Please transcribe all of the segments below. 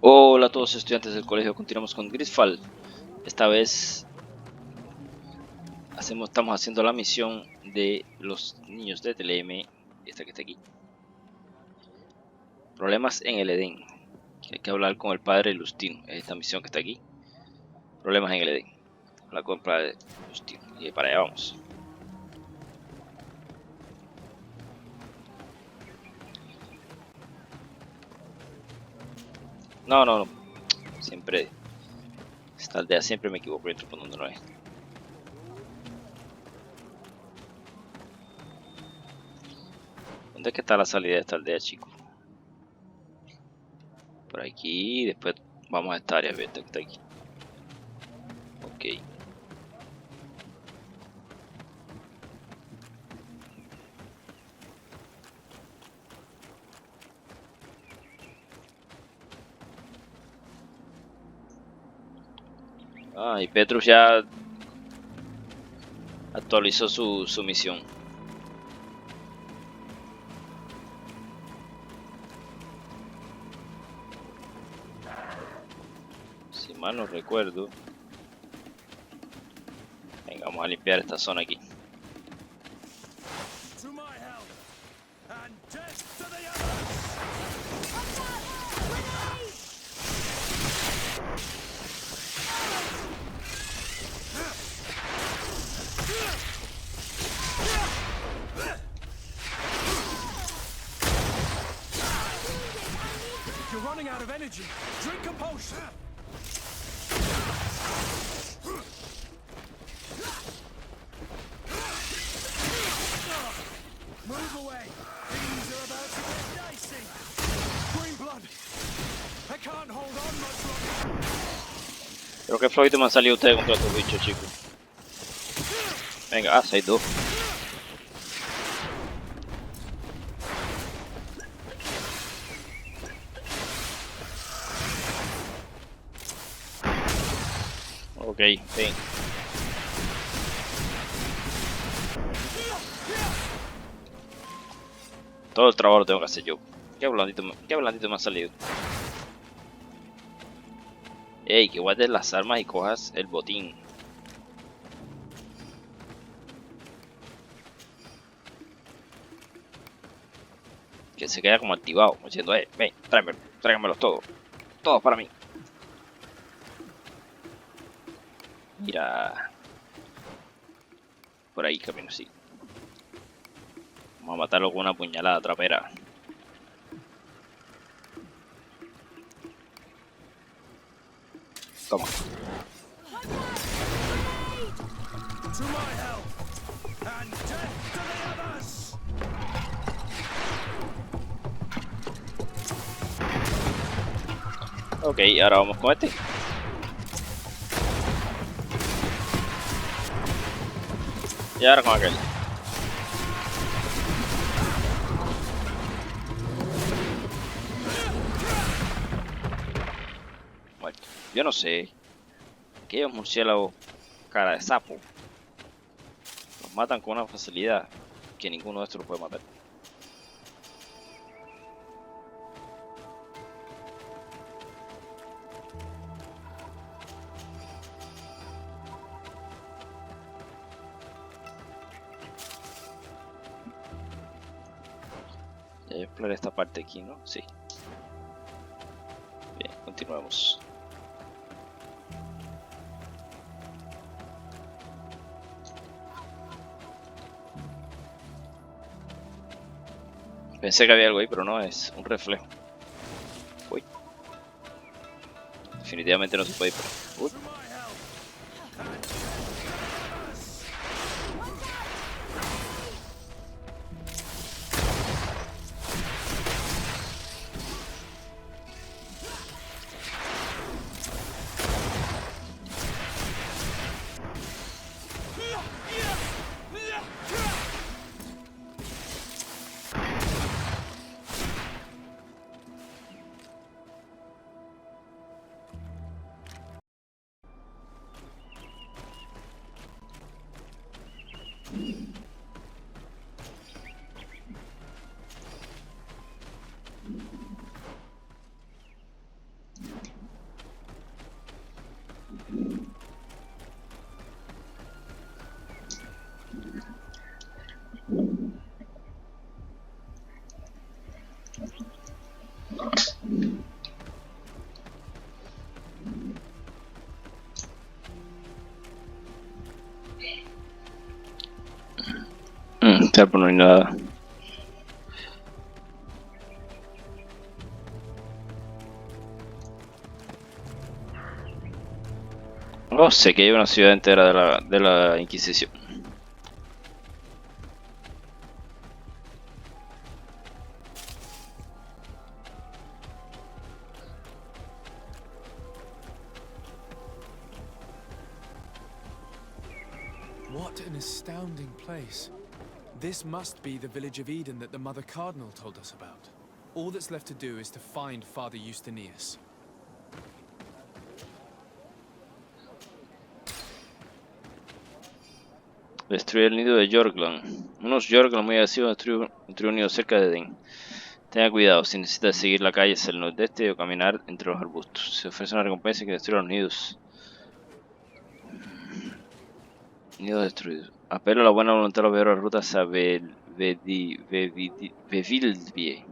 Hola a todos estudiantes del colegio, continuamos con GreedFall. Esta vez estamos haciendo la misión de los niños de TLM, esta que está aquí. Problemas en el Edén. Hay que hablar con el padre Lustino, esta misión que está aquí. Problemas en el Edén. Hablar con el padre Lustino. Y para allá vamos. No. Siempre, esta aldea siempre me equivoco y entro por donde no es. ¿Dónde es que está la salida de esta aldea, chicos? Por aquí, después vamos a esta área abierta que está aquí. Ok. Ah, y Petrus ya actualizó su misión. Si mal no recuerdo. Venga, vamos a limpiar esta zona aquí. You're running out of energy. Drink a potion. Move away. Things are about to get dicey. Green blood. I can't hold on much longer. Creo que flojito me han salido ustedes contra estos bichos, chicos. Venga, 6-2. Ok, bien. Todo el trabajo lo tengo que hacer yo. Qué blandito me ha salido. Ey, que guardes las armas y cojas el botín. Que se queda como activado, como diciendo, ven, tráigamelos todos. Todos para mí. Mira. Por ahí camino, sí. Vamos a matarlo con una puñalada trapera. Toma. To my help. And death to the others. Ok, ahora vamos con este. Y ahora con aquel. Bueno, yo no sé. Aquellos murciélagos cara de sapo los matan con una facilidad que ninguno de estos los puede matar. Ya exploré esta parte aquí, ¿no? Sí. Bien, continuemos. Pensé que había algo ahí, pero no, es un reflejo. Uy. Definitivamente no se puede ir por ahí. Uy. árbol no hay nada. Oh, sé que hay una ciudad entera de la Inquisición. What an astounding place. This must be the village of Eden that the Mother Cardinal told us about. All that's left to do is to find Father Justinius. Destruye el nido de Yorkland. Unos Yorkland muy agresivos destruyen un nido cerca de Eden. Tenga cuidado, si necesita seguir la calle hacia el nordeste o caminar entre los arbustos. Se ofrece una recompensa que destruya los nidos. Nidos destruidos. Apelo a la buena voluntad de los viajeros de ruta hacia Vevildvie.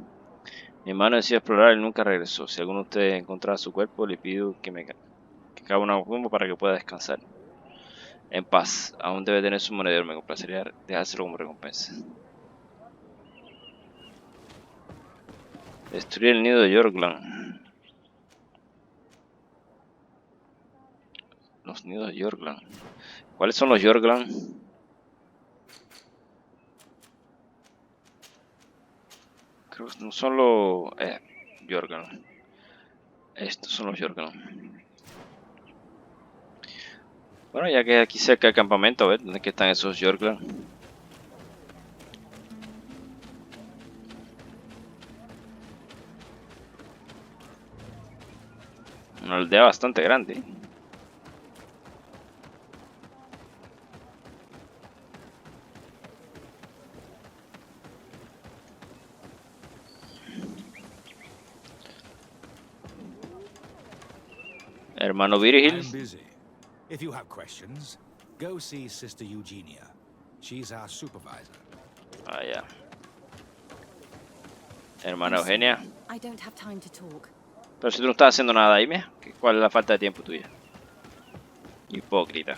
Mi hermano decidió explorar y nunca regresó. Si alguno de ustedes encontrara su cuerpo, le pido que cabe una tumba para que pueda descansar en paz. Aún debe tener su monedero, me complacería dejárselo como recompensa. Destruir el nido de Yorkland. Los nidos de Yorkland. ¿Cuáles son los Yorkland? Creo que no son los... Yorkland. Estos son los Yorkland. Bueno, ya que aquí cerca del campamento, a ver, ¿dónde que están esos Yorkland? Una aldea bastante grande. Hermano I'm Virgil. busy. If you have questions, go see Sister Eugenia. She's our supervisor. Ah, ya. Hermana Eugenia. I don't have time to talk. Pero si tú no estás haciendo nada ahí, mía, ¿cuál es la falta de tiempo tuya? Hipócrita.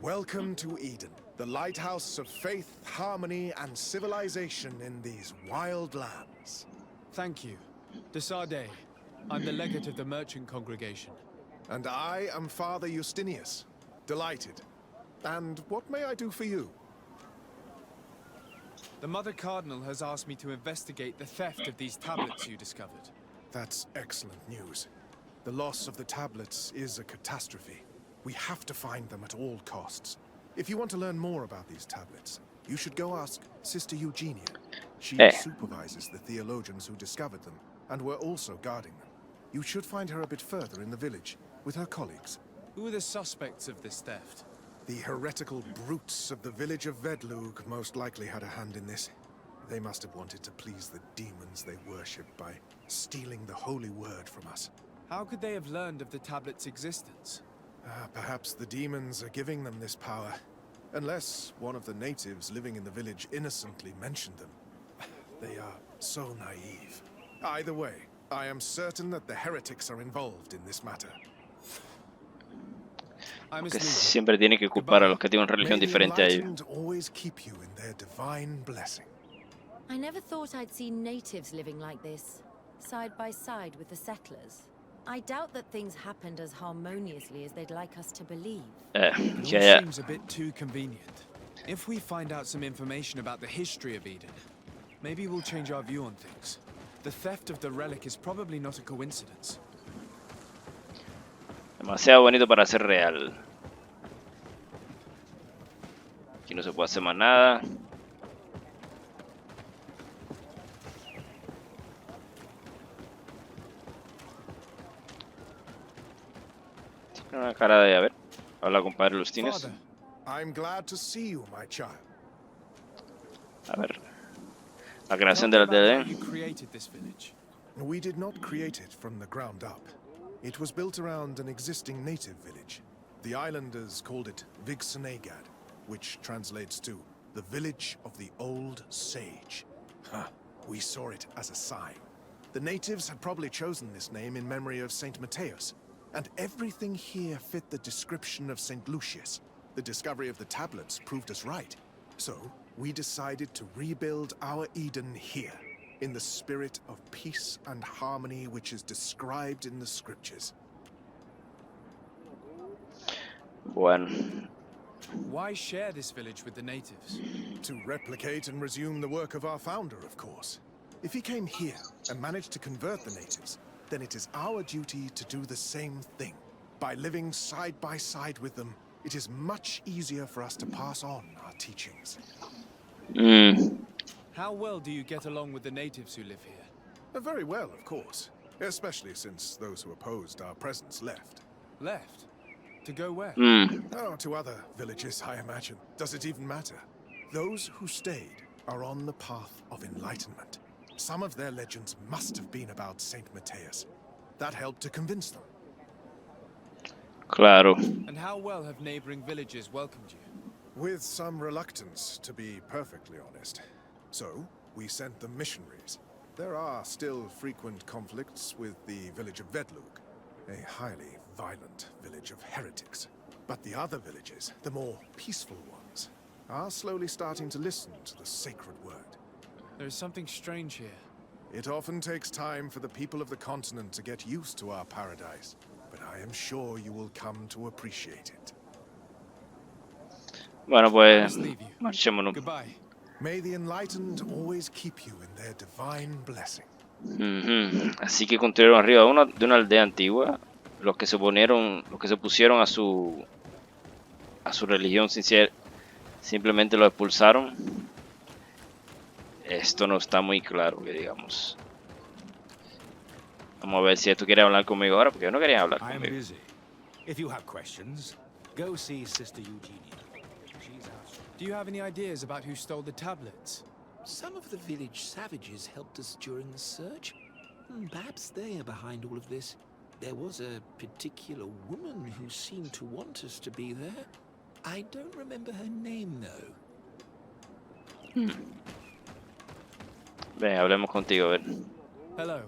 Welcome to Eden, the lighthouse of faith, harmony, and civilization in these wild lands. Thank you. Desade. I'm the legate of the merchant congregation. And I am Father Justinius. Delighted. And what may I do for you? The Mother Cardinal has asked me to investigate the theft of these tablets you discovered. That's excellent news. The loss of the tablets is a catastrophe. We have to find them at all costs. If you want to learn more about these tablets, you should go ask Sister Eugenia. She supervises the theologians who discovered them, and were also guarding them. You should find her a bit further in the village, with her colleagues. Who are the suspects of this theft? The heretical brutes of the village of Vedlug most likely had a hand in this. They must have wanted to please the demons they worship by stealing the holy word from us. How could they have learned of the tablet's existence? Perhaps the demons are giving them this power. Unless one of the natives living in the village innocently mentioned them. They are so naive. Either way, I am certain that the heretics are involved in this matter. Que siempre tiene que culpar a los que tienen una religión diferente a ellos. Always keep you in their divine blessing. I never thought I'd see natives living like this, side by side with the settlers. I doubt that things happened as harmoniously as they'd like us to believe. It all seems a bit too convenient. If we find out some information about the history of Eden, maybe we'll change our view on things. The theft of the relic is probably not a coincidence. Demasiado bonito para ser real. Aquí no se puede hacer más nada. Tiene una cara de, a ver, habla con Padre Justinius. Father, I'm glad to see you, my child. A ver, la creación de la You created this village. We did not create it from the ground up. It was built around an existing native village. The islanders called it Vigsenegad, which translates to the village of the old sage. We saw it as a sign. The natives had probably chosen this name in memory of Saint Matthias, and everything here fit the description of Saint Lucius. The discovery of the tablets proved us right. So, we decided to rebuild our Eden here, in the spirit of peace and harmony which is described in the scriptures. Bueno. Why share this village with the natives? To replicate and resume the work of our founder, of course. If he came here and managed to convert the natives, then it is our duty to do the same thing. By living side by side with them, it is much easier for us to pass on our teachings. How well do you get along with the natives who live here? Very well, of course. Especially since those who opposed our presence left. Left? To go where? Oh, to other villages, I imagine. Does it even matter? Those who stayed are on the path of enlightenment. Some of their legends must have been about Saint Matthias. That helped to convince them. Claro. And how well have neighboring villages welcomed you? With some reluctance, to be perfectly honest. So, we sent them missionaries. There are still frequent conflicts with the village of Vedlug, a highly violent village of heretics. But the other villages, the more peaceful ones, are slowly starting to listen to the sacred word. There is something strange here. It often takes time for the people of the continent to get used to our paradise, but I am sure you will come to appreciate it. Bueno, I pues must leave you. marchémonos. Goodbye. May the enlightened always keep you in their divine blessing. Así que construyeron arriba de una aldea antigua. Los que se pusieron a su religión simplemente lo expulsaron. Esto no está muy claro, que digamos. Vamos a ver si esto quiere hablar conmigo ahora, porque yo no quería hablar I am conmigo. busy. If you have questions, go see Sister Eugenia. She's out. Do you have any ideas about who stole the tablets? Some of the village savages helped us during the search. Perhaps they are behind all of this. There was a particular woman who seemed to want us to be there. I don't remember her name, though. Ven, hablemos contigo, a ver. Hello.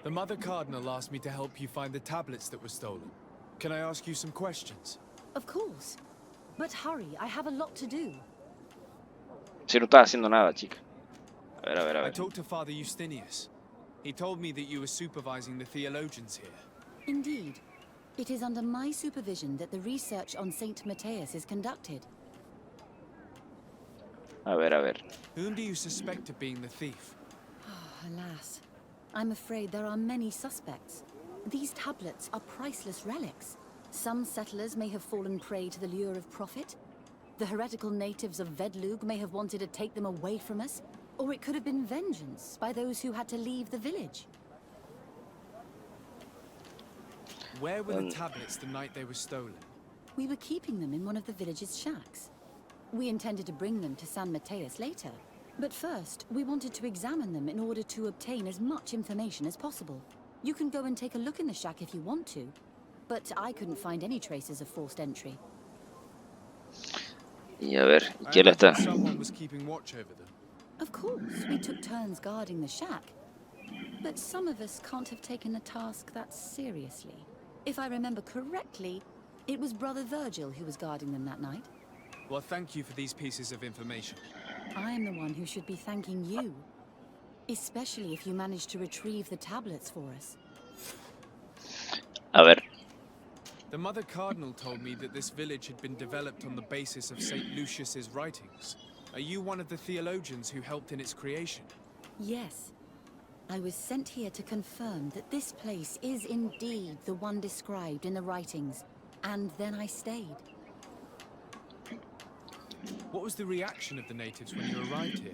The Mother Cardinal asked me to help you find the tablets that were stolen. Can I ask you some questions? Of course. But hurry, I have a lot to do. Si no estás haciendo nada, chica. A ver, a I ver. talked to Father Justinius. He told me that you were supervising the theologians here. Indeed. It is under my supervision that the research on Saint Matthias is conducted. A ver. Whom do you suspect of being the thief? Alas. I'm afraid there are many suspects. These tablets are priceless relics. Some settlers may have fallen prey to the lure of profit. The heretical natives of Vedlug may have wanted to take them away from us. Or it could have been vengeance by those who had to leave the village. Where were the tablets the night they were stolen? We were keeping them in one of the village's shacks. We intended to bring them to San Matthias later. But first, we wanted to examine them in order to obtain as much information as possible. You can go and take a look in the shack if you want to. But I couldn't find any traces of forced entry. Y a ver, I ¿quién está? imagine someone was keeping watch over them. Of course, we took turns guarding the shack. But some of us can't have taken the task that seriously. If I remember correctly, it was Brother Virgil who was guarding them that night. Well, thank you for these pieces of information. I am the one who should be thanking you. Especially if you managed to retrieve the tablets for us. A ver. The Mother Cardinal told me that this village had been developed on the basis of St. Lucius's writings. Are you one of the theologians who helped in its creation? Yes. I was sent here to confirm that this place is indeed the one described in the writings. And then I stayed. What was the reaction of the natives when you arrived here?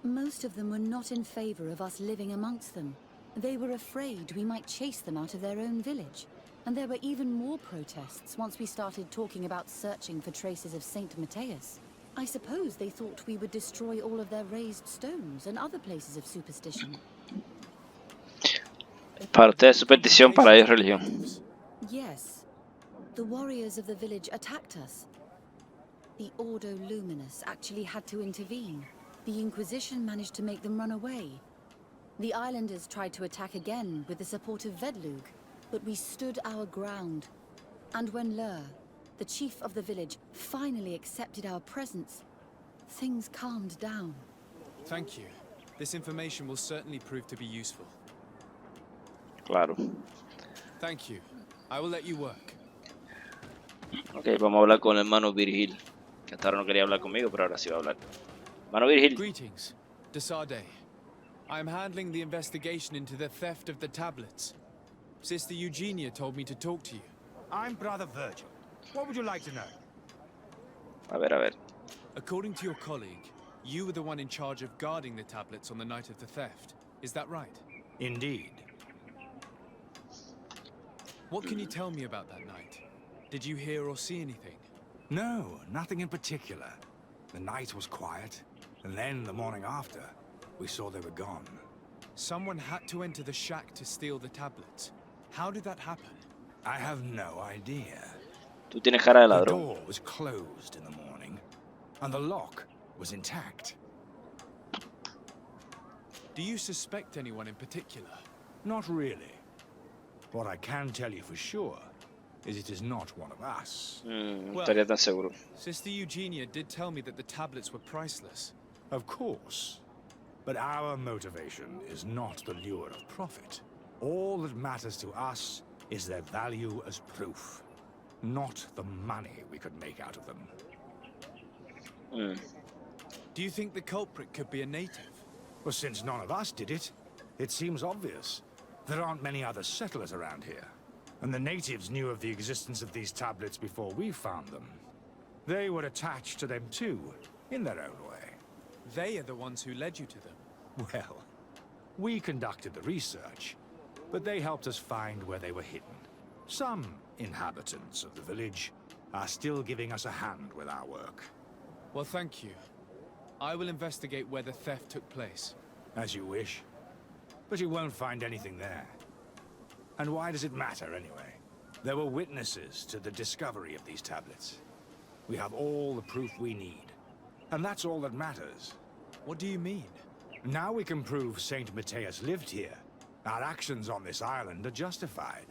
Most of them were not in favor of us living amongst them. They were afraid we might chase them out of their own village. And there were even more protests once we started talking about searching for traces of Saint Matthias. I suppose they thought we would destroy all of their raised stones and other places of superstition. Para ustedes superstición, para ellos religión. Yes. The warriors of the village attacked us. The Ordo Luminous actually had to intervene. The Inquisition managed to make them run away. The islanders tried to attack again with the support of Vedlug, but we stood our ground. And when Lur, the chief of the village, finally accepted our presence, things calmed down. Thank you. This information will certainly prove to be useful. Claro. Thank you. I will let you work. Ok, vamos a hablar con el hermano Virgil. Que hasta ahora no quería hablar conmigo, pero ahora sí va a hablar. Hermano Virgil. Greetings, Desarde. I am handling the investigation into the theft of the tablets. Sister Eugenia told me to talk to you. I'm Brother Virgil. What would you like to know? A ver. According to your colleague, you were the one in charge of guarding the tablets on the night of the theft. Is that right? Indeed. What can you tell me about that night? Did you hear or see anything? No, nothing in particular. The night was quiet, and then the morning after, we saw they were gone. Someone had to enter the shack to steal the tablets. How did that happen? I have no idea. Tú tienes cara de The ladrón. door was closed in the morning, and the lock was intact. Do you suspect anyone in particular? Not really. What I can tell you for sure is it is not one of us. No Well, estaría tan seguro. Sister Eugenia did tell me that the tablets were priceless. Of course. But our motivation is not the lure of profit. All that matters to us is their value as proof, not the money we could make out of them. Do you think the culprit could be a native? Well, since none of us did it, it seems obvious. There aren't many other settlers around here, and the natives knew of the existence of these tablets before we found them. They were attached to them too, in their own way. They are the ones who led you to them. Well, we conducted the research, but they helped us find where they were hidden. Some inhabitants of the village are still giving us a hand with our work. Well, thank you. I will investigate where the theft took place. As you wish. But you won't find anything there. And why does it matter, anyway? There were witnesses to the discovery of these tablets. We have all the proof we need. And that's all that matters. What do you mean? Now we can prove Saint Matthias lived here. Our actions on this island are justified.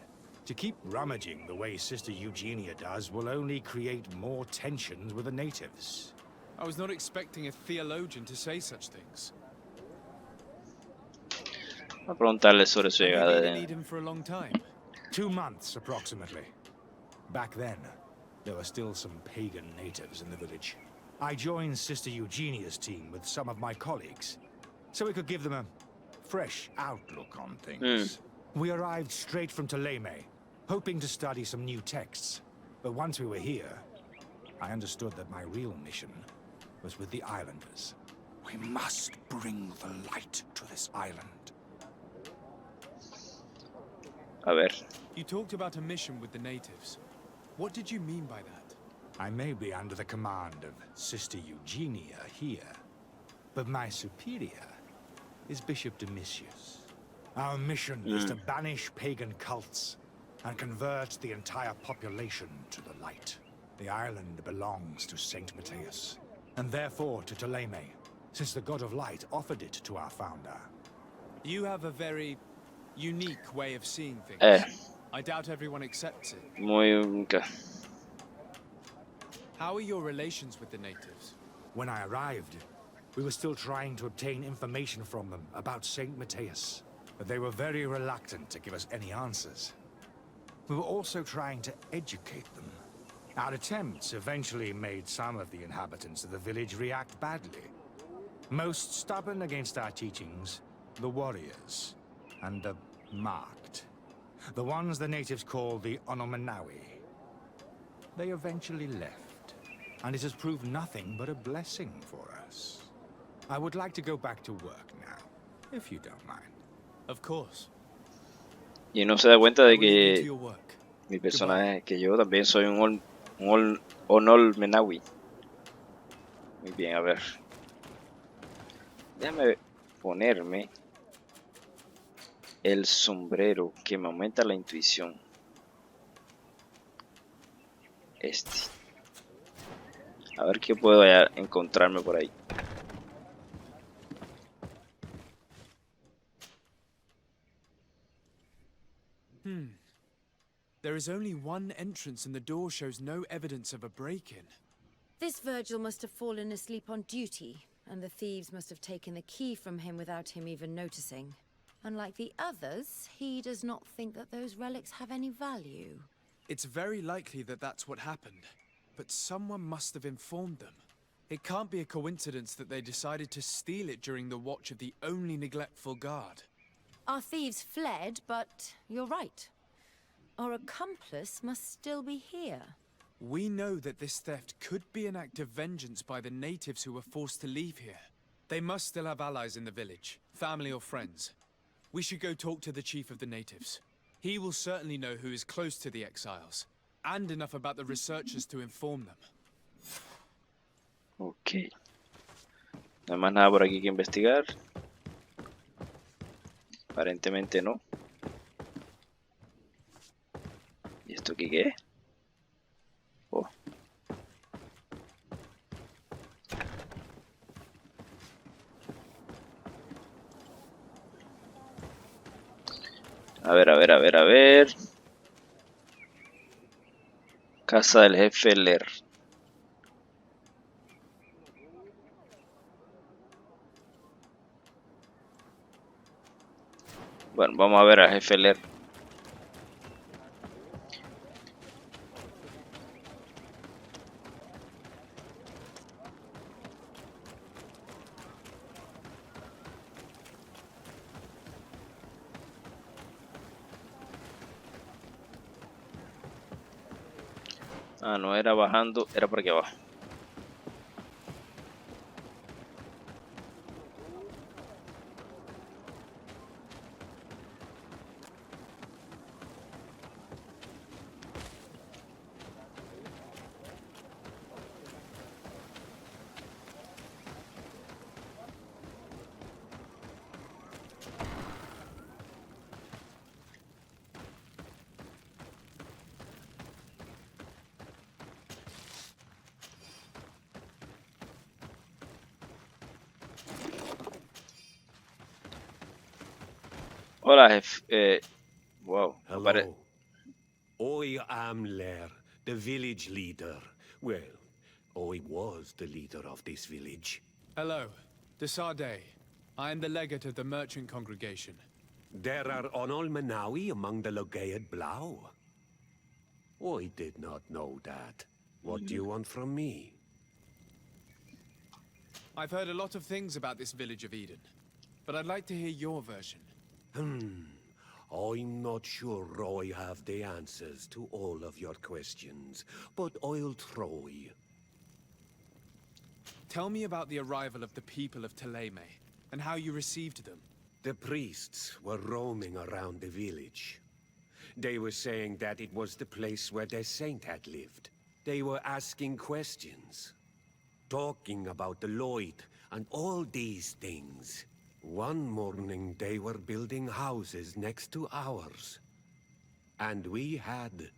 To keep rummaging the way Sister Eugenia does will only create more tensions with the natives. I was not expecting a theologian to say such things. Voy a preguntarle sobre su Have you llegada been in de... Eden for a long time? 2 months, approximately. Back then, there were still some pagan natives in the village. I joined Sister Eugenia's team with some of my colleagues, so we could give them a fresh outlook on things. We arrived straight from Ptolemy, hoping to study some new texts. But once we were here, I understood that my real mission was with the islanders. We must bring the light to this island. A ver. You talked about a mission with the natives. What did you mean by that? I may be under the command of Sister Eugenia here, but my superior is Bishop Domitius. Our mission is to banish pagan cults and convert the entire population to the light. The island belongs to Saint Matthias, and therefore to Ptolemy, since the god of light offered it to our founder. You have a very unique way of seeing things. I doubt everyone accepts it. Muy... How are your relations with the natives? When I arrived, we were still trying to obtain information from them about Saint Matthias, but they were very reluctant to give us any answers. We were also trying to educate them. Our attempts eventually made some of the inhabitants of the village react badly. Most stubborn against our teachings, the warriors, and the marked. The ones the natives call the Onomanawi. They eventually left, and it has proved nothing but a blessing for us. I would like to go back to work now, if you don't mind. Of course. Y no se da cuenta de I will leave you to que your work. mi personaje, que yo también soy un Onol Menawi. Muy bien, a ver. Déjame ponerme el sombrero que me aumenta la intuición. Este. A ver qué puedo encontrarme por ahí. is only one entrance and the door shows no evidence of a break-in. This Virgil must have fallen asleep on duty, and the thieves must have taken the key from him without him even noticing. Unlike the others, he does not think that those relics have any value. It's very likely that that's what happened, but someone must have informed them. It can't be a coincidence that they decided to steal it during the watch of the only neglectful guard. Our thieves fled, but you're right. Our accomplice must still be here. We know that this theft could be an act of vengeance by the natives who were forced to leave here. They must still have allies in the village, family or friends. We should go talk to the chief of the natives. He will certainly know who is close to the exiles, and enough about the researchers to inform them. Ok. No hay más nada por aquí que investigar. Aparentemente no. ¿Y esto aquí qué es? Oh. A ver, a ver, a ver, a ver. Casa del jefe Ler. Bueno, vamos a ver al jefe Ler. Ah, no era bajando, era por aquí abajo. Hola, jefe. Wow. Hello. I am Lair, the village leader. Well, I was the leader of this village. Hello, Desade. I am the legate of the merchant congregation. There are Onol Manawi among the Logead Blau. I did not know that. What do you want from me? I've heard a lot of things about this village of Eden, but I'd like to hear your version. I'm not sure I have the answers to all of your questions, but I'll try. Tell me about the arrival of the people of Teleme, and how you received them. The priests were roaming around the village. They were saying that it was the place where their saint had lived. They were asking questions, talking about the Lloyd and all these things. One morning they were building houses next to ours. And we had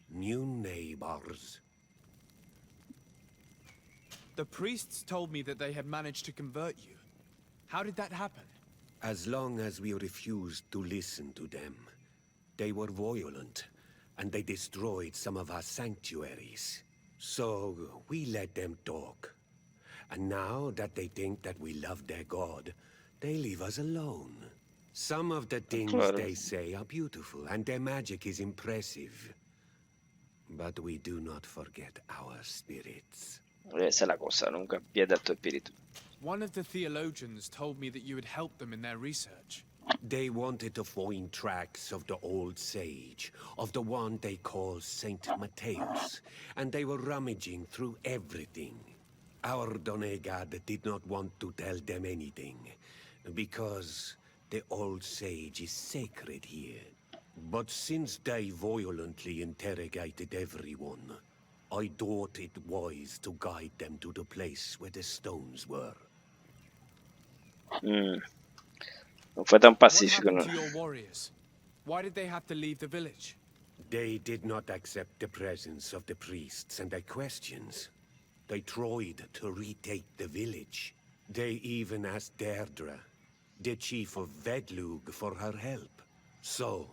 new neighbors. The priests told me that they had managed to convert you. How did that happen? As long as we refused to listen to them, they were violent, and they destroyed some of our sanctuaries. So we let them talk. And now that they think that we love their god, they leave us alone. Some of the things they say are beautiful, and their magic is impressive. But we do not forget our spirits. Esa es la cosa, nunca pierdas tu espíritu. One of the theologians told me that you had helped them in their research. They wanted to find tracks of the old sage, of the one they call Saint Mateus, and they were rummaging through everything. Our Donegad did not want to tell them anything, because the old sage is sacred here. But since they violently interrogated everyone, I thought it wise to guide them to the place where the stones were. No fue tan What pacífico, happened ¿no? to your warriors? Why did they have to leave the village? They did not accept the presence of the priests and their questions. They tried to retake the village. They even asked Deirdre, the chief of Vedlug, for her help. So,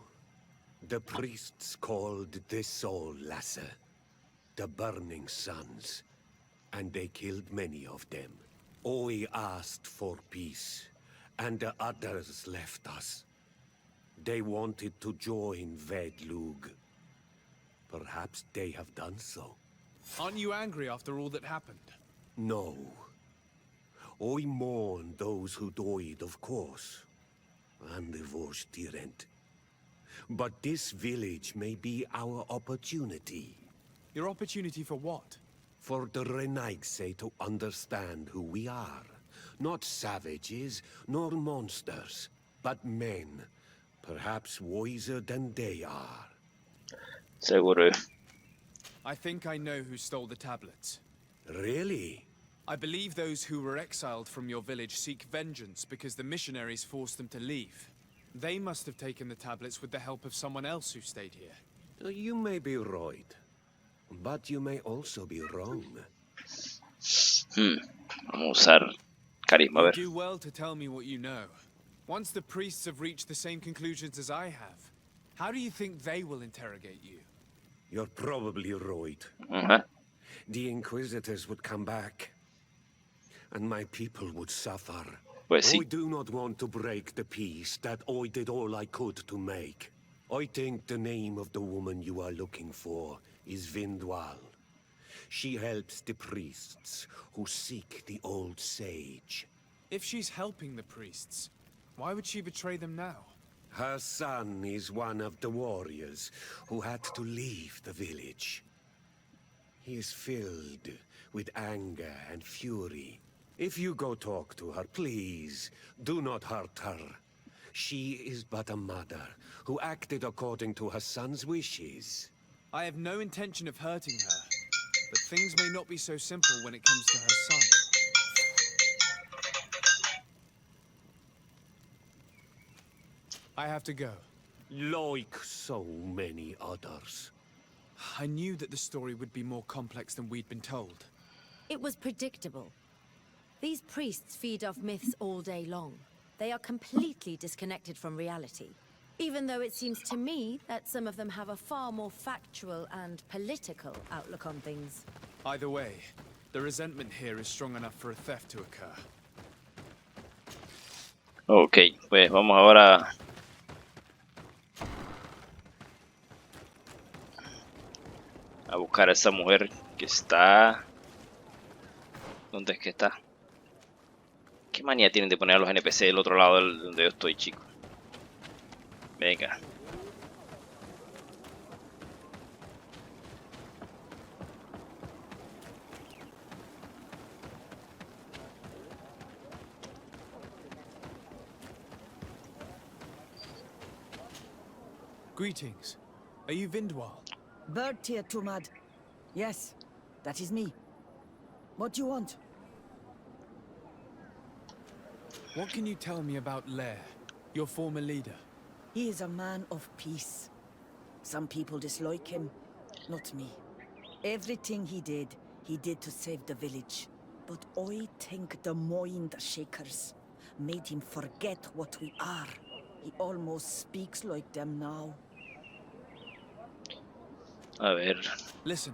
The priests called the Soul Lasser, the Burning Suns, and they killed many of them. Oi asked for peace, and the others left us. They wanted to join Vedlug. Perhaps they have done so. Aren't you angry after all that happened? No. Oi mourn those who died, of course, and the Vorstyrent. But this village may be our opportunity. Your opportunity for what? For the Renaigse to understand who we are. Not savages, nor monsters, but men. Perhaps wiser than they are. Seguro. I think I know who stole the tablets. Really? I believe those who were exiled from your village seek vengeance because the missionaries forced them to leave. They must have taken the tablets with the help of someone else who stayed here. You may be right. But you may also be wrong. Vamos a usar carisma, a You ver. do well to tell me what you know. Once the priests have reached the same conclusions as I have, how do you think they will interrogate you? You're probably right. Ajá. The Inquisitors would come back. And my people would suffer. Pues sí. I do not want to break the peace that I did all I could to make. I think the name of the woman you are looking for is Vindwal. She helps the priests who seek the old sage. If she's helping the priests, why would she betray them now? Her son is one of the warriors who had to leave the village. He is filled with anger and fury. If you go talk to her, please, do not hurt her. She is but a mother who acted according to her son's wishes. I have no intention of hurting her, but things may not be so simple when it comes to her son. I have to go. Like so many others. I knew that the story would be more complex than we'd been told. It was predictable. These priests feed off myths all day long. They are completely disconnected from reality. Even though it seems to me that some of them have a far more factual and political outlook on things. Either way, the resentment here is strong enough for a theft to occur. Ok, pues vamos ahora a buscar a esa mujer que está... ¿Dónde es que está? ¿Qué manía tienen de poner a los NPC del otro lado donde yo estoy, chicos? Venga. Greetings. Are you Vindwal? Bertia Tumad. Yes, that is me. What do you want? What can you tell me about Lair, your former leader? He is a man of peace. Some people dislike him, not me. Everything he did to save the village. But I think the mind shakers made him forget what we are. He almost speaks like them now. A ver. Listen,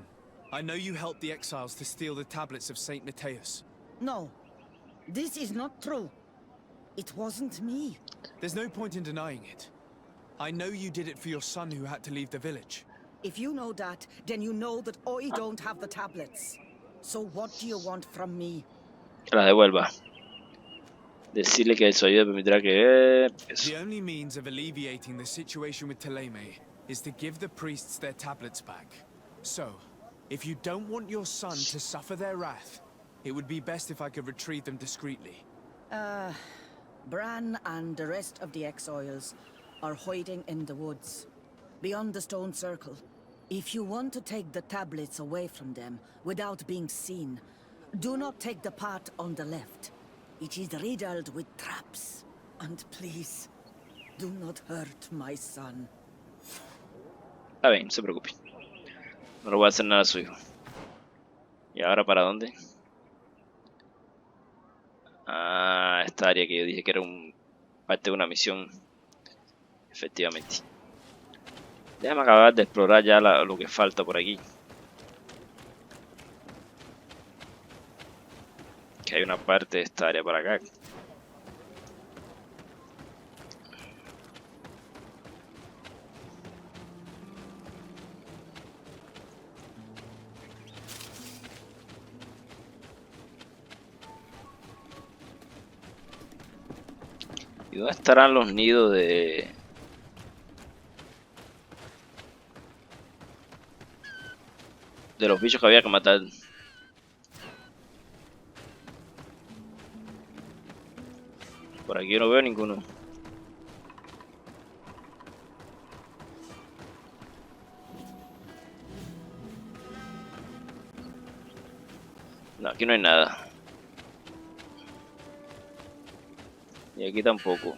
I know you helped the exiles to steal the tablets of Saint Matthias. No, this is not true. It wasn't me. There's no point in denying it. I know you did it for your son who had to leave the village. If you know that, then you know that I don't have the tablets. So what do you want from me? Que la devuelva. Decirle que su ayuda permitirá que... Eso. The only means of alleviating the situation with Teleme is to give the priests their tablets back. So, if you don't want your son to suffer their wrath, it would be best if I could retrieve them discreetly. Bran and the rest of the exiles are hiding in the woods, beyond the stone circle. If you want to take the tablets away from them without being seen, do not take the path on the left. It is riddled with traps. And please, do not hurt my son. Está bien, no se preocupe. No le voy a hacer nada a su hijo. ¿Y ahora para dónde? Ah, esta área que yo dije que era parte de una misión. Efectivamente. Déjame acabar de explorar ya lo que falta por aquí. Que hay una parte de esta área para acá. ¿Y dónde estarán los nidos de los bichos que había que matar? Por aquí no veo ninguno. No, aquí no hay nada. Y aquí tampoco.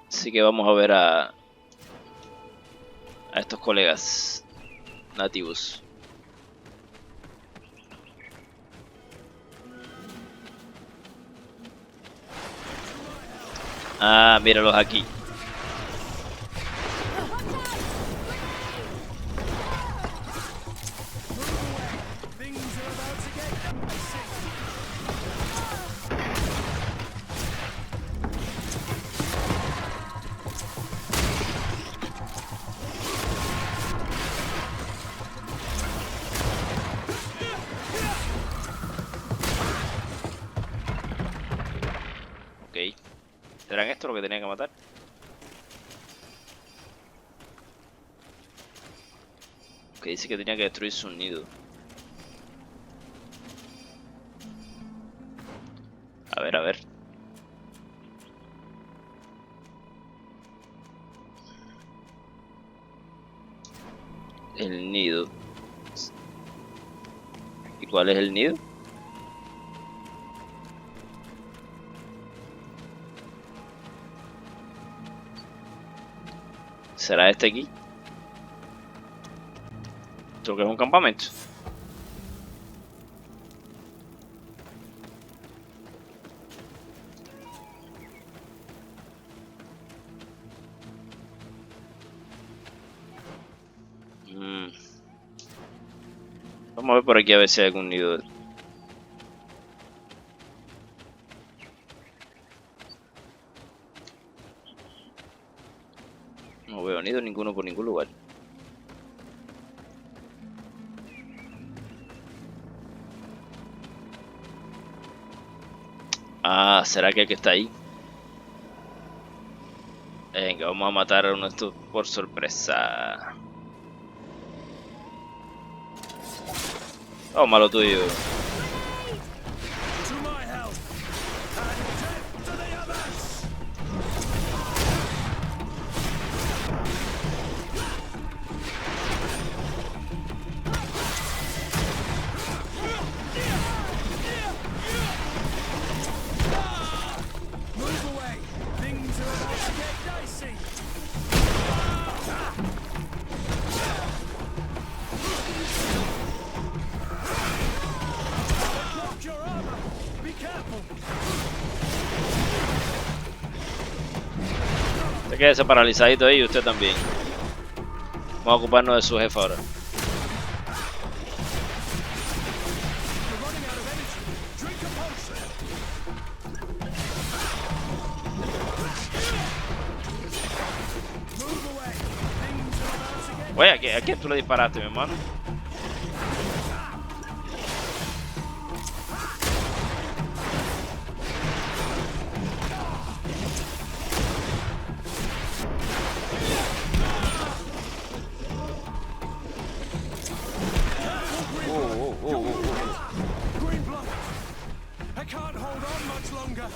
Así que vamos a ver a estos colegas nativos. Ah, míralos aquí. Ok. ¿Serán estos los que tenía que matar? Que dice que tenía que destruir su nido. A ver, a ver. El nido. ¿Y cuál es el nido? ¿Será este aquí? Creo que es un campamento. Vamos a ver por aquí a ver si hay algún nido. No veo nido ninguno por ningún lugar. Ah, ¿será que el que está ahí? Venga, vamos a matar a uno de estos por sorpresa. Toma lo tuyo. Se quede ese paralizadito ahí y usted también. Vamos a ocuparnos de su jefe ahora. Oye, ¿a quién tú le disparaste, mi hermano? I can't hold on much longer.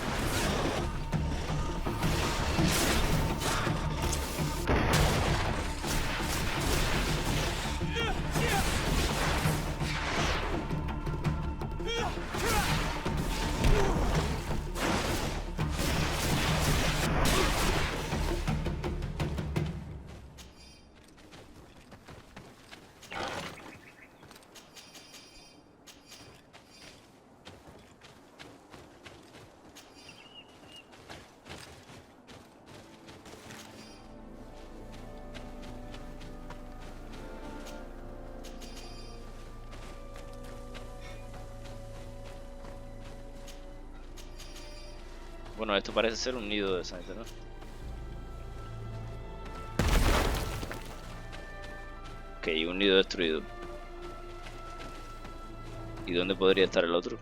Bueno, esto parece ser un nido de esa gente, ¿no? Ok, un nido destruido. ¿Y dónde podría estar el otro?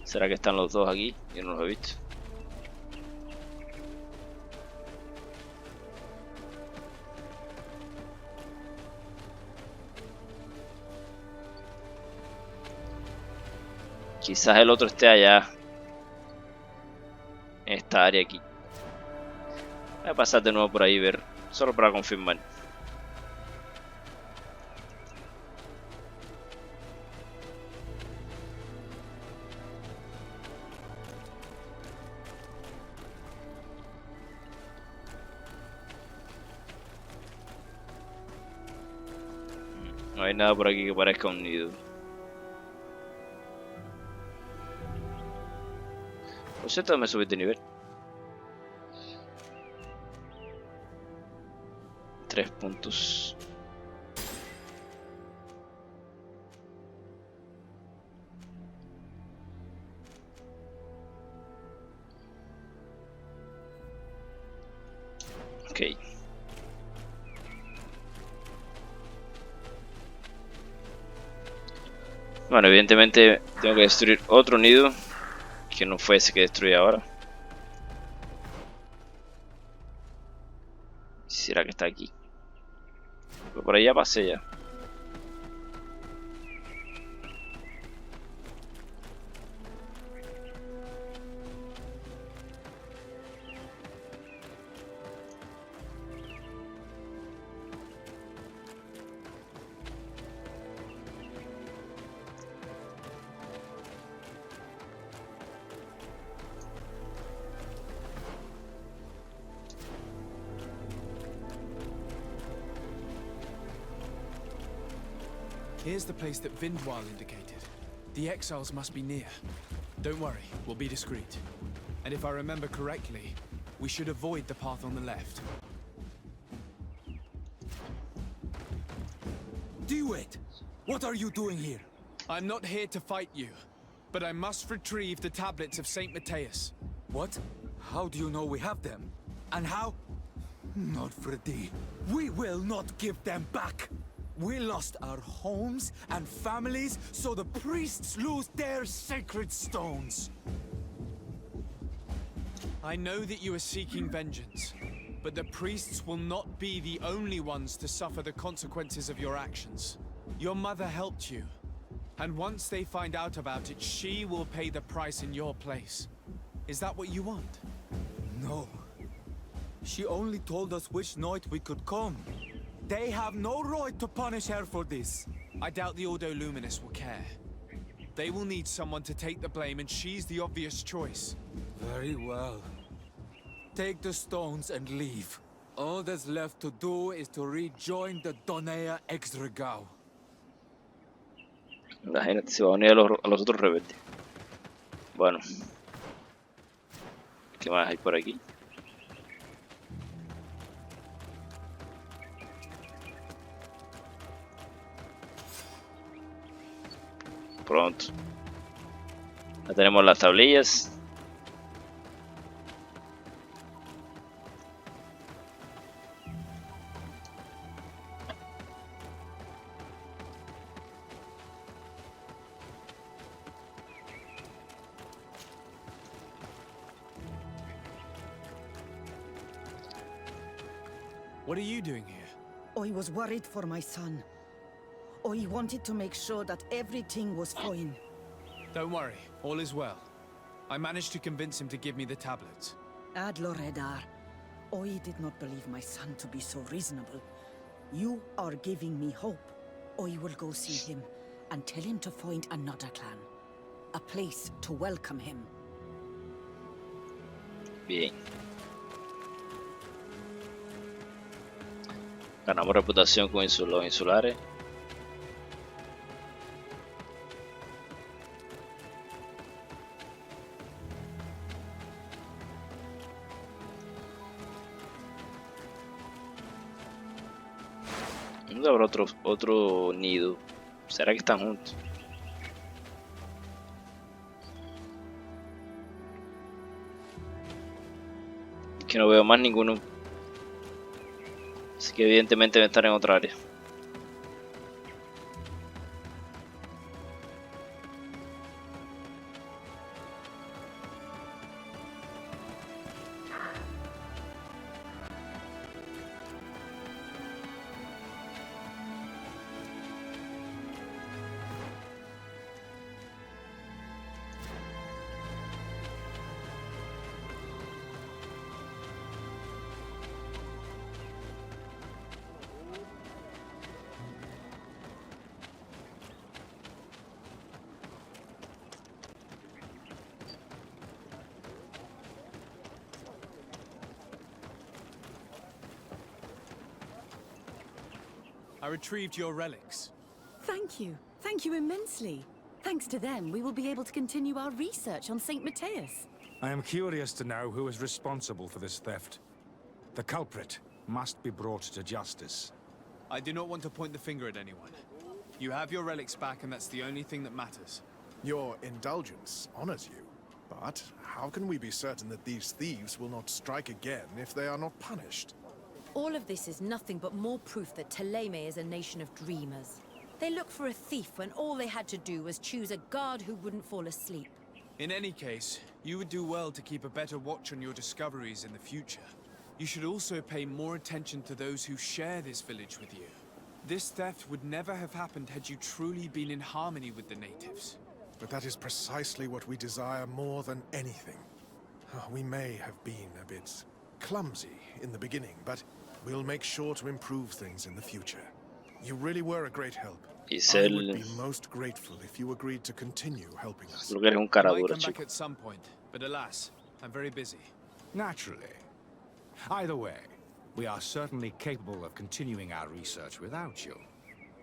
¿Será que están los dos aquí? Yo no los he visto. Quizás el otro esté allá. En esta área aquí. Voy a pasar de nuevo por ahí y ver. Solo para confirmar. No hay nada por aquí que parezca un nido. Por cierto, me subí de nivel. 3 puntos. Ok. Bueno, evidentemente tengo que destruir otro nido. Que no fue ese que destruí ahora. ¿Será que está aquí? Pero por ahí ya pasé ya. Here's the place that Vindwal indicated. The exiles must be near. Don't worry, we'll be discreet. And if I remember correctly, we should avoid the path on the left. Do it! What are you doing here? I'm not here to fight you, but I must retrieve the tablets of Saint Matthias. What? How do you know we have them? And how? Not Freddy. We will not give them back! We lost our homes and families, so the priests lose their sacred stones. I know that you are seeking vengeance, but the priests will not be the only ones to suffer the consequences of your actions. Your mother helped you, and once they find out about it, she will pay the price in your place. Is that what you want? No. She only told us which night we could come. They have no right to punish her for this. I doubt the Ordo Luminous will care. They will need someone to take the blame, and she's the obvious choice. Very well. Take the stones and leave. All that's left to do is to rejoin the Donea Exregao. La gente se va a unir a los otros rebeldes. Bueno. ¿Qué más hay por aquí? Pronto. Ya tenemos las tablillas. What are you doing here? I was worried for my son. I wanted to make sure that everything was fine. Don't worry, all is well. I managed to convince him to give me the tablets. Adloredar, I did not believe my son to be so reasonable. You are giving me hope. I will go see him and tell him to find another clan. A place to welcome him. Bien. Ganamos reputación con los insulares. ¿Dónde habrá otro nido? ¿Será que están juntos? Que no veo más ninguno. Así que evidentemente deben estar en otra área. I retrieved your relics. Thank you. Thank you immensely. Thanks to them, we will be able to continue our research on St. Matthias. I am curious to know who is responsible for this theft. The culprit must be brought to justice. I do not want to point the finger at anyone. You have your relics back, and that's the only thing that matters. Your indulgence honors you. But how can we be certain that these thieves will not strike again if they are not punished? All of this is nothing but more proof that Thélème is a nation of dreamers. They look for a thief when all they had to do was choose a guard who wouldn't fall asleep. In any case, you would do well to keep a better watch on your discoveries in the future. You should also pay more attention to those who share this village with you. This theft would never have happened had you truly been in harmony with the natives. But that is precisely what we desire more than anything. We may have been a bit clumsy in the beginning, but we'll make sure to improve things in the future. You really were a great help. I would be most grateful if you agreed to continue helping us. Creo que eres un I cara might dura, come back chico. at some point, but alas, I'm very busy. Naturally. Either way, we are certainly capable of continuing our research without you.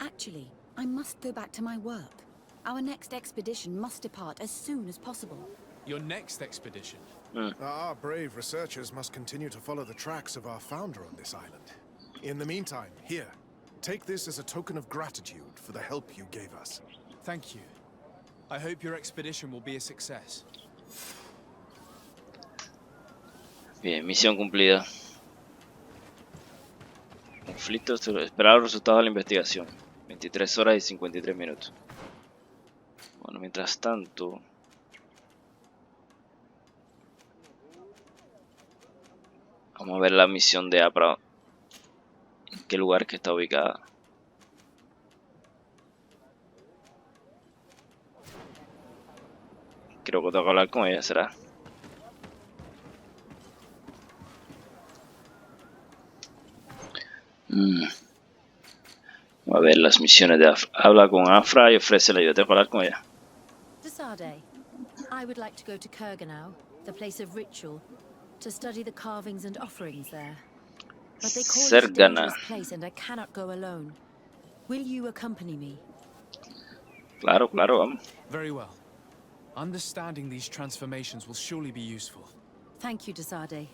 Actually, I must go back to my work. Our next expedition must depart as soon as possible. Your next expedition? Our brave researchers must continue to follow the tracks of our founder on this island. In the meantime, here, take this as a token of gratitude for the help you gave us. Thank you. I hope your expedition will be a success. Bien, misión cumplida. Conflicto, esperar los resultados de la investigación. 23 horas y 53 minutos. Bueno, mientras tanto... Vamos a ver la misión de APRA. ¿En qué lugar es que está ubicada? Creo que tengo que hablar con ella, ¿será? A ver las misiones de Afra. Habla con Afra y ofrece la ayuda. Tengo que hablar con ella. Desade, I would like to go to Kurganau, the place of ritual, to study the carvings and offerings there. But they call it a dangerous place and I cannot go alone. Will you accompany me? Claro, claro, vamos. Very well. Understanding these transformations will surely be useful. Thank you, Desade.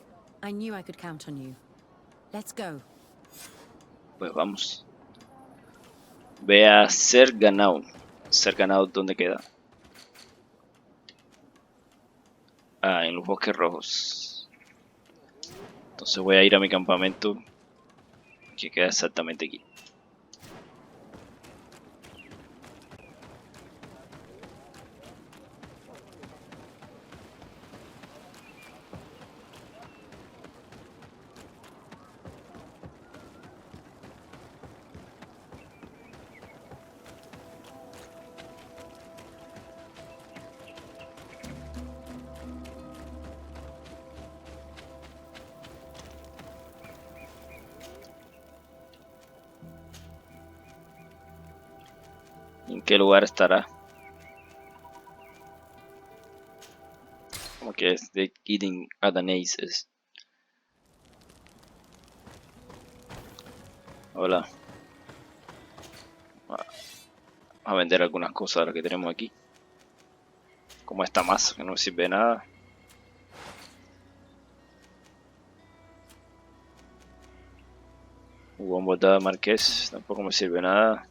I knew I could count on you. Let's go. Pues vamos. Ve a Serganau. Serganau, ¿dónde queda? Ah, en los bosques rojos. Entonces voy a ir a mi campamento, que queda exactamente aquí. ¿En qué lugar estará? Como que es de Eating Adanaces. Hola. A vender algunas cosas de las que tenemos aquí. Como esta masa que no sirve de nada. Un botado de marqués tampoco me sirve de nada.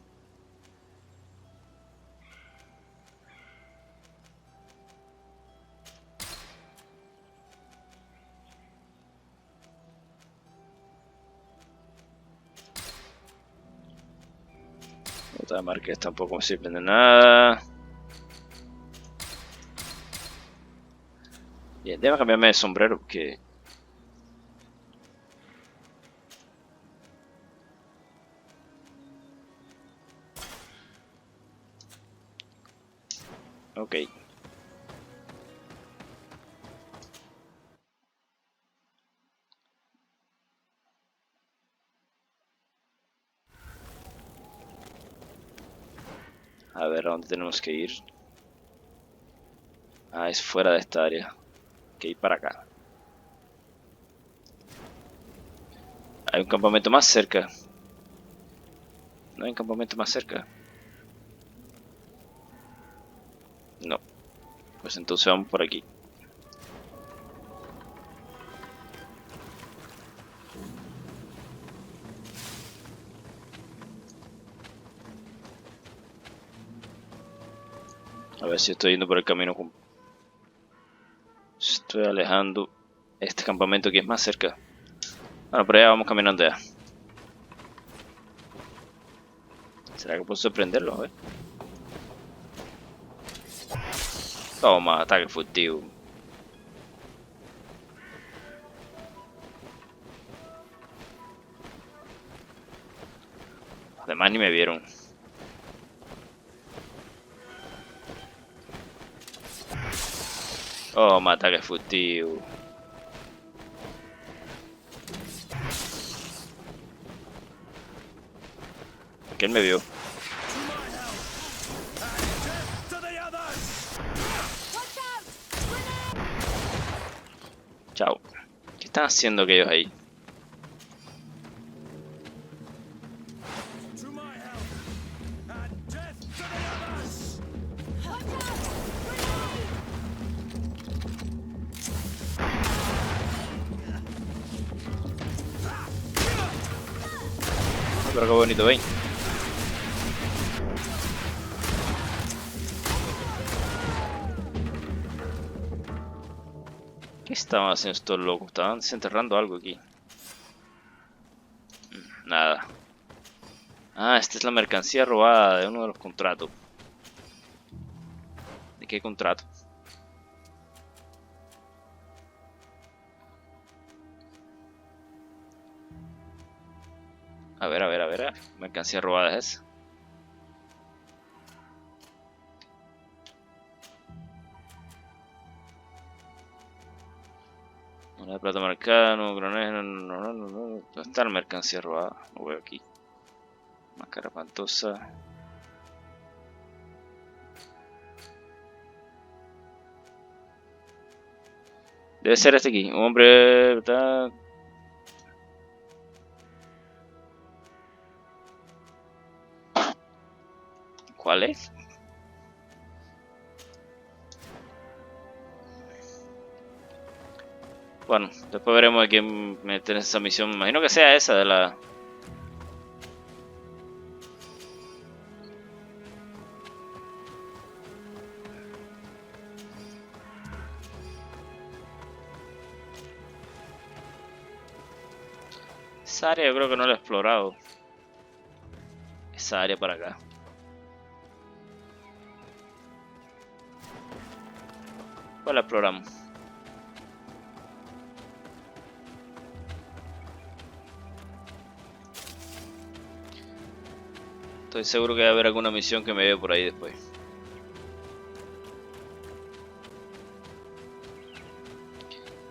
Botado de marqués tampoco me sirve de nada. Bien, déjame cambiarme de sombrero porque... Ok. A ver, ¿a dónde tenemos que ir? Ah, es fuera de esta área. Hay que ir para acá. Hay un campamento más cerca. ¿No hay un campamento más cerca? No. Pues entonces vamos por aquí. A ver si estoy yendo por el camino. Estoy alejando este campamento que es más cerca. Bueno, por allá vamos caminando ya. ¿Será que puedo sorprenderlo? A ver. Toma, ataque furtivo. Además ni me vieron. Toma, ataque furtivo. ¿Quién me vio? Chao. ¿Qué están haciendo aquellos ahí? Pero qué bonito, ¿veis? ¿Qué estaban haciendo estos locos? Estaban desenterrando algo aquí. Nada. Ah, esta es la mercancía robada de uno de los contratos. ¿De qué contrato? A ver, a ver, a ver. Mercancía robada es esa. Una de plata marcada, no, granero, no. ¿Dónde está la mercancía robada? Lo veo aquí. Máscara espantosa. Debe ser este aquí. Un hombre... ¿verdad? ¿Cuál es? Bueno, después veremos a quién meter esa misión. Me imagino que sea esa de la... Esa área yo creo que no la he explorado. Esa área para acá. Pues la exploramos. Estoy seguro que va a haber alguna misión que me lleve por ahí después.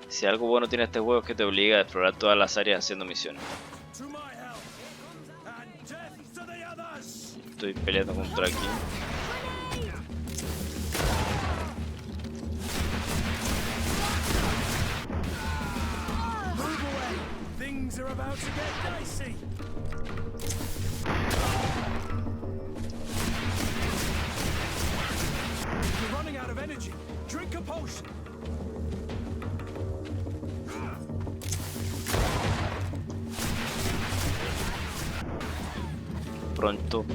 Si algo bueno tiene este juego es que te obliga a explorar todas las áreas haciendo misiones. Estoy peleando contra aquí. Things are about to get dicey. You're running out of energy. Drink a potion. Pronto.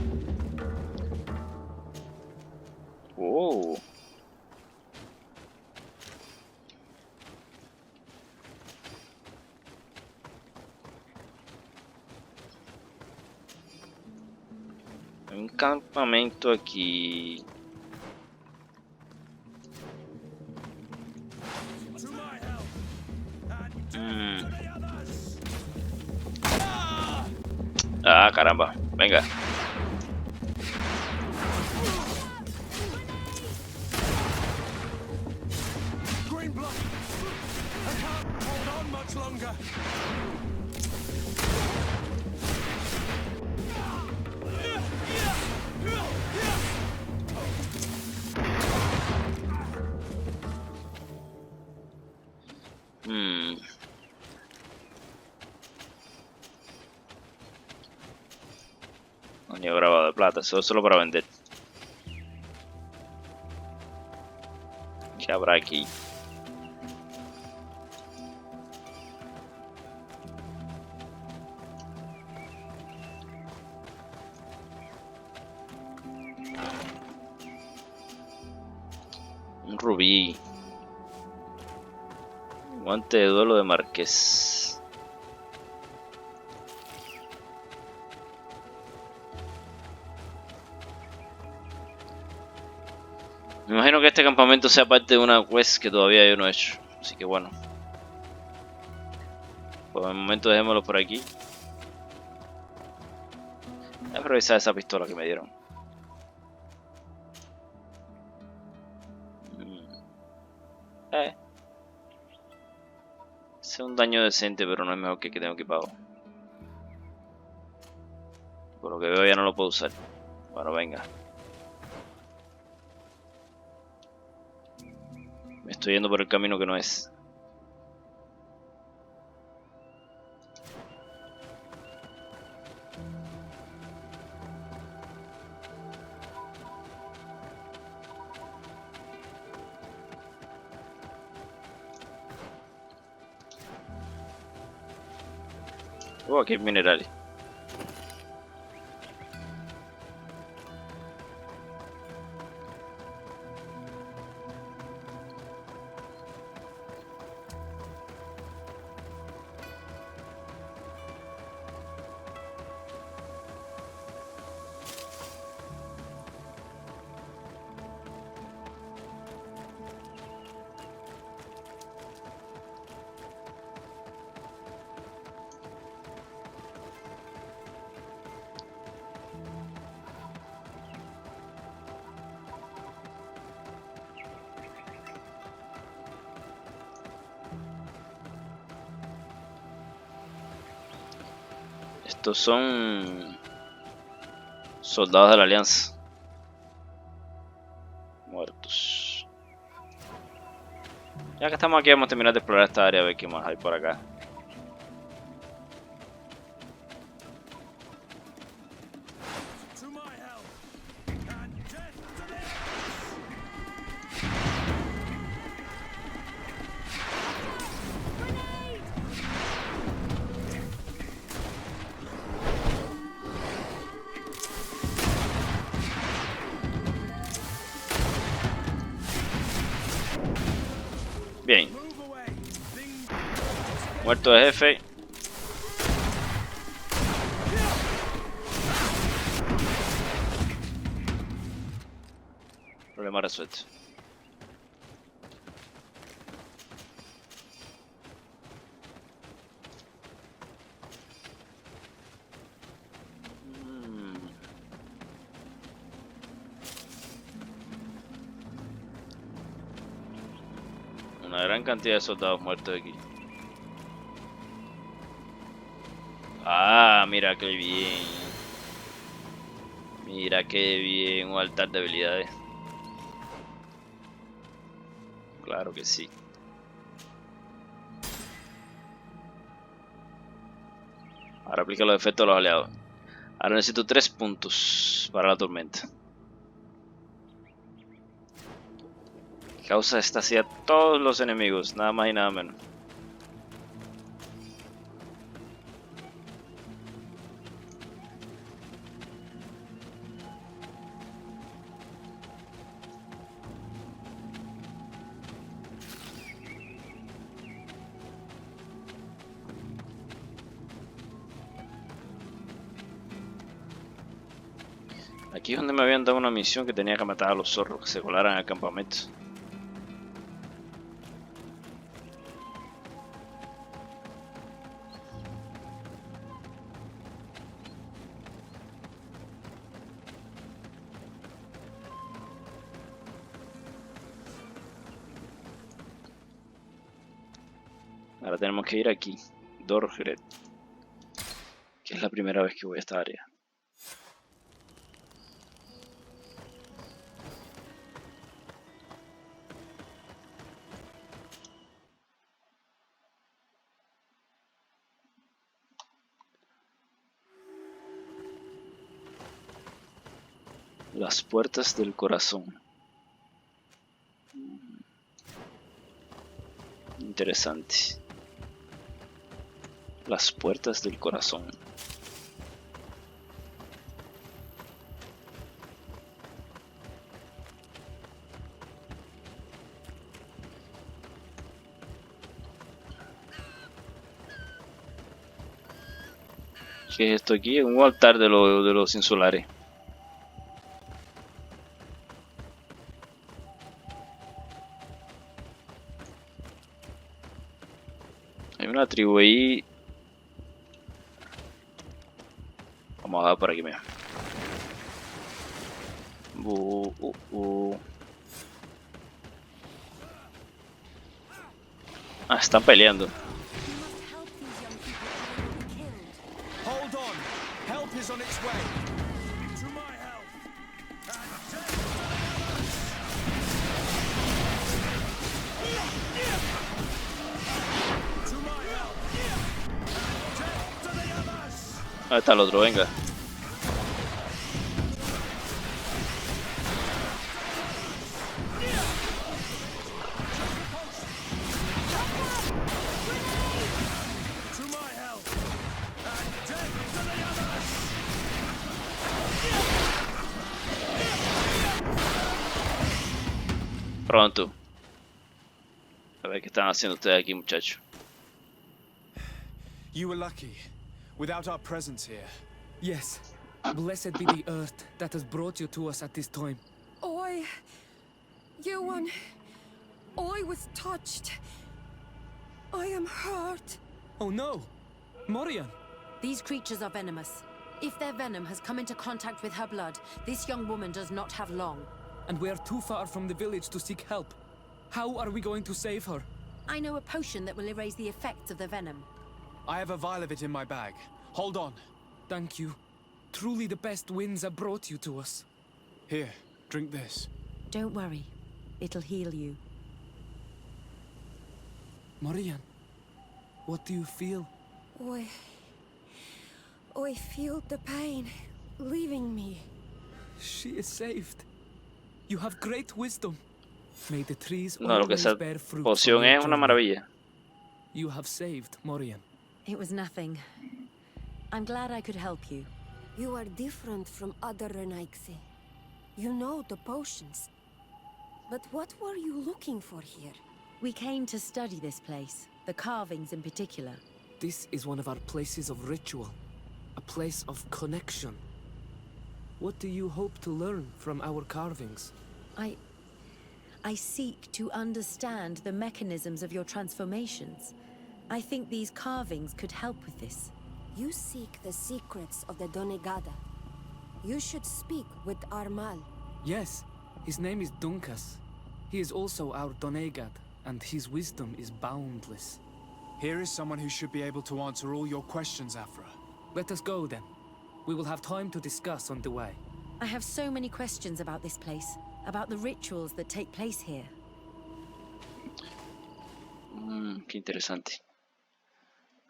Oh. Hay un campamento aquí. Ah, caramba. Venga. Green blood. I can't hold on much longer. Año grabado de plata, eso es solo para vender. ¿Qué habrá aquí? Un rubí. Guante de duelo de Marqués. Me imagino que este campamento sea parte de una quest que todavía yo no he hecho. Así que bueno. Por el momento dejémoslo por aquí. Voy a revisar esa pistola que me dieron. Es un daño decente, pero no es mejor que el que tengo equipado. Por lo que veo ya no lo puedo usar. Bueno, venga. Me estoy yendo por el camino que no es. Oh, aquí hay minerales. Estos son soldados de la Alianza. Muertos. Ya que estamos aquí, vamos a terminar de explorar esta área, a ver qué más hay por acá. Bien. Muerto de jefe. Problema resuelto. Una gran cantidad de soldados muertos aquí. Ah, mira qué bien. Mira qué bien, un altar de habilidades. Claro que sí. Ahora aplica los efectos de los aliados. Ahora necesito 3 puntos para la tormenta. Causa estasia a todos los enemigos, nada más y nada menos. Aquí es donde me habían dado una misión que tenía que matar a los zorros que se colaran al campamento. Ahora tenemos que ir aquí, Dorgred, que es la primera vez que voy a esta área. Las puertas del corazón. Interesante. Las puertas del corazón. ¿Qué es esto aquí? Un altar de los insulares. Hay una tribu ahí. Vamos a dar por aquí mismo. Ah, están peleando. Hold on. Help is on its way. To my help. To my help. To the others. Ahí está el otro, venga. To my help. And death to the others. Pronto. A ver qué están haciendo ustedes aquí, muchachos. You were lucky. Without our presence here. Yes. Blessed be the earth that has brought you to us at this time. Ewan, I was touched. I am hurt. Oh no! Morian! These creatures are venomous. If their venom has come into contact with her blood, this young woman does not have long. And we are too far from the village to seek help. How are we going to save her? I know a potion that will erase the effects of the venom. I have a vial of it in my bag. Hold on. Thank you. Truly the best winds have brought you to us. Here, drink this. Don't worry. It'll heal you. Morian, what do you feel? I feel the pain leaving me. She is saved. You have great wisdom. May the trees No, lo que always esa bear fruit poción for your es una journey. maravilla. You have saved Morian. It was nothing. I'm glad I could help you. You are different from other Renaixi. You know the potions. But what were you looking for here? We came to study this place, the carvings in particular. This is one of our places of ritual. A place of connection. What do you hope to learn from our carvings? I seek to understand the mechanisms of your transformations. I think these carvings could help with this. You seek the secrets of the Donegada. You should speak with Armal. Yes, his name is Dunkas. He is also our Donegad, and his wisdom is boundless. Here is someone who should be able to answer all your questions, Afra. Let us go then. We will have time to discuss on the way. I have so many questions about this place, about the rituals that take place here. Qué interesante.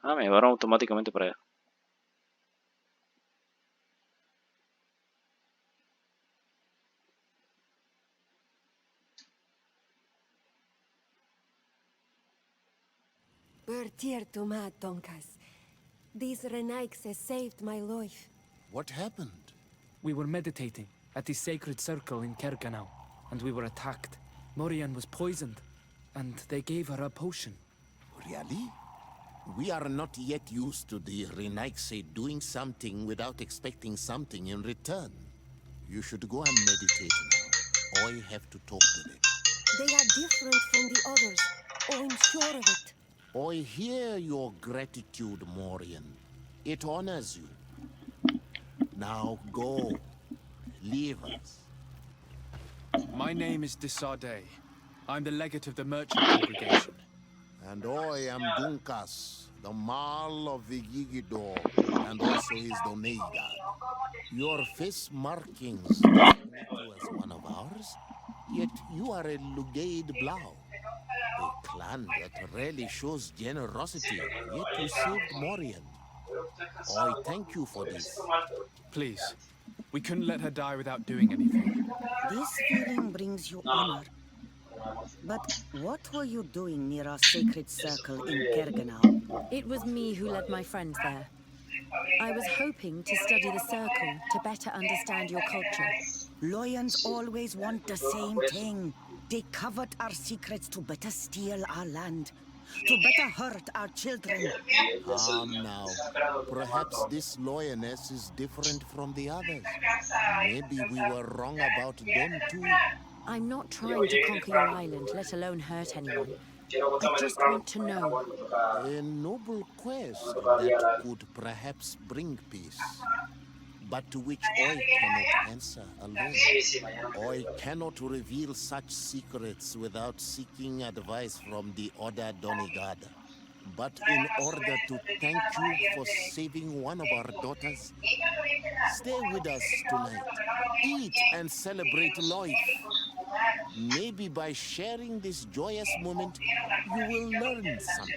Ah, me llevaron automáticamente para allá. were tear to mad, Donkas. These Renaixes saved my life. What happened? We were meditating at the sacred circle in Kerganau, and we were attacked. Morian was poisoned, and they gave her a potion. Really? We are not yet used to the Renaixe doing something without expecting something in return. You should go and meditate now. I have to talk to them. They are different from the others. Oh, I'm sure of it. I hear your gratitude, Morian. It honors you. Now go. Leave us. My name is Desardet. I'm the legate of the merchant congregation. And I am Dunkas, the Marl of the Gigidor, and also his Donega. Your face markings doesn't make you as one of ours, yet you are a Lugaid Blau. A clan that rarely shows generosity, yet you saved Morian. I thank you for this. Please, we couldn't let her die without doing anything. This feeling brings you honor. But what were you doing near our sacred circle in Kerganau? It was me who led my friends there. I was hoping to study the circle to better understand your culture. Loyans always want the same thing. They covet our secrets to better steal our land, to better hurt our children. Now. Perhaps this Loyaness is different from the others. Maybe we were wrong about them too. I'm not trying to conquer your island, let alone hurt anyone. I just want to know. A noble quest that could perhaps bring peace, but to which I cannot answer alone. I cannot reveal such secrets without seeking advice from the Order Donegada. But in order to thank you for saving one of our daughters, stay with us tonight. Eat and celebrate life. Maybe by sharing this joyous moment, you will learn something.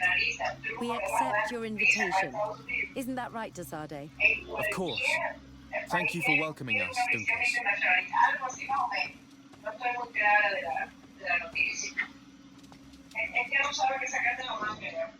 We accept your invitation. Isn't that right, Desardet? Of course. Thank you for welcoming us, Dunkas. Es que no sabe qué sacarte la máscara.